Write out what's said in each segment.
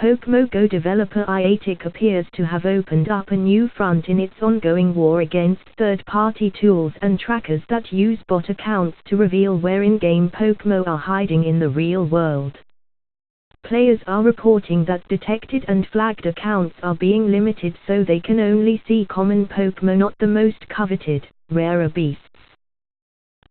Pokémon Go developer Niantic appears to have opened up a new front in its ongoing war against third-party tools and trackers that use bot accounts to reveal where in-game Pokémon are hiding in the real world. Players are reporting that detected and flagged accounts are being limited so they can only see common Pokémon, not the most coveted, rarer beasts.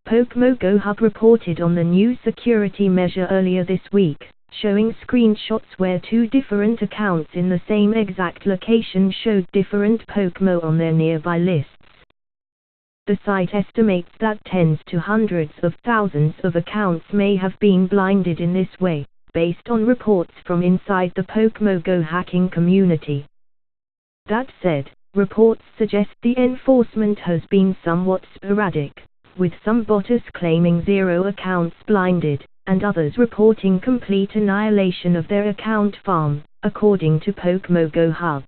Pokémon Go Hub reported on the new security measure earlier this week, showing screenshots where two different accounts in the same exact location showed different Pokémon on their nearby lists. The site estimates that tens to hundreds of thousands of accounts may have been blinded in this way, based on reports from inside the Pokémon Go hacking community. That said, reports suggest the enforcement has been somewhat sporadic, with some botters claiming 0 accounts blinded, and others reporting complete annihilation of their account farm, according to Pokémon Go Hub.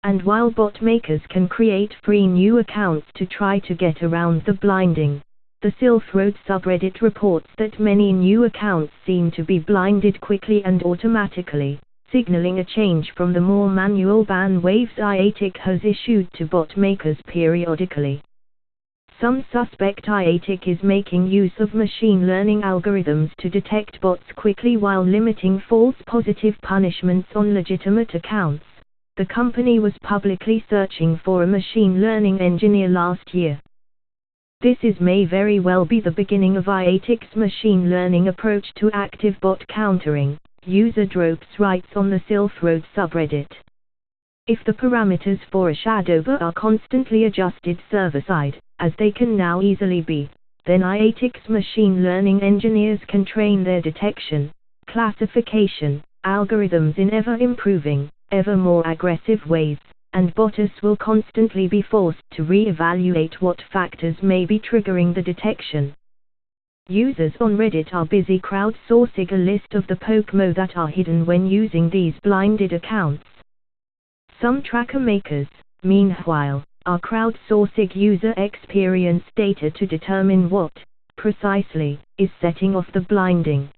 And while bot makers can create free new accounts to try to get around the blinding, the Silphroad subreddit reports that many new accounts seem to be blinded quickly and automatically, signaling a change from the more manual ban waves Niantic has issued to bot makers periodically. Some suspect Niantic is making use of machine learning algorithms to detect bots quickly while limiting false positive punishments on legitimate accounts. The company was publicly searching for a machine learning engineer last year. This may very well be the beginning of Niantic's machine learning approach to active bot countering, user Dropes writes on the Silphroad subreddit. If the parameters for a shadow bot are constantly adjusted server-side, as they can now easily be, then Niantic's machine learning engineers can train their detection, classification, algorithms in ever-improving, ever more aggressive ways, and botters will constantly be forced to re-evaluate what factors may be triggering the detection. Users on Reddit are busy crowdsourcing a list of the Pokémon that are hidden when using these blinded accounts. Some tracker makers, meanwhile, are crowdsourcing user experience data to determine what, precisely, is setting off the blinding.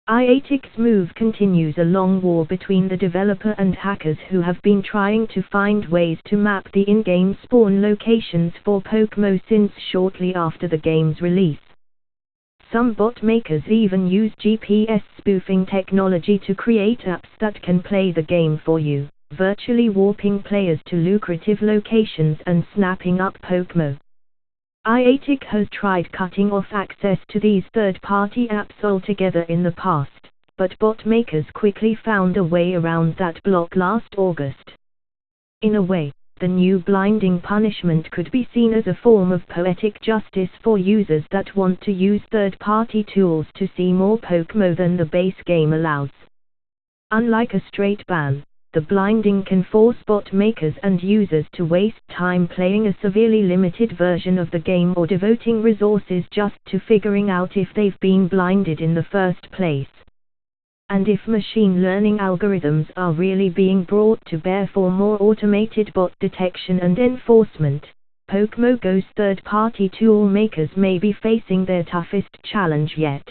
Niantic's move continues a long war between the developer and hackers who have been trying to find ways to map the in-game spawn locations for Pokémon since shortly after the game's release. Some bot makers even use GPS spoofing technology to create apps that can play the game for you, virtually warping players to lucrative locations and snapping up Pokémon. Niantic has tried cutting off access to these third-party apps altogether in the past, but bot makers quickly found a way around that block last August. In a way, the new blinding punishment could be seen as a form of poetic justice for users that want to use third-party tools to see more Pokémon than the base game allows. Unlike a straight ban, the blinding can force bot makers and users to waste time playing a severely limited version of the game or devoting resources just to figuring out if they've been blinded in the first place. And if machine learning algorithms are really being brought to bear for more automated bot detection and enforcement, Pokémon Go's third-party tool makers may be facing their toughest challenge yet.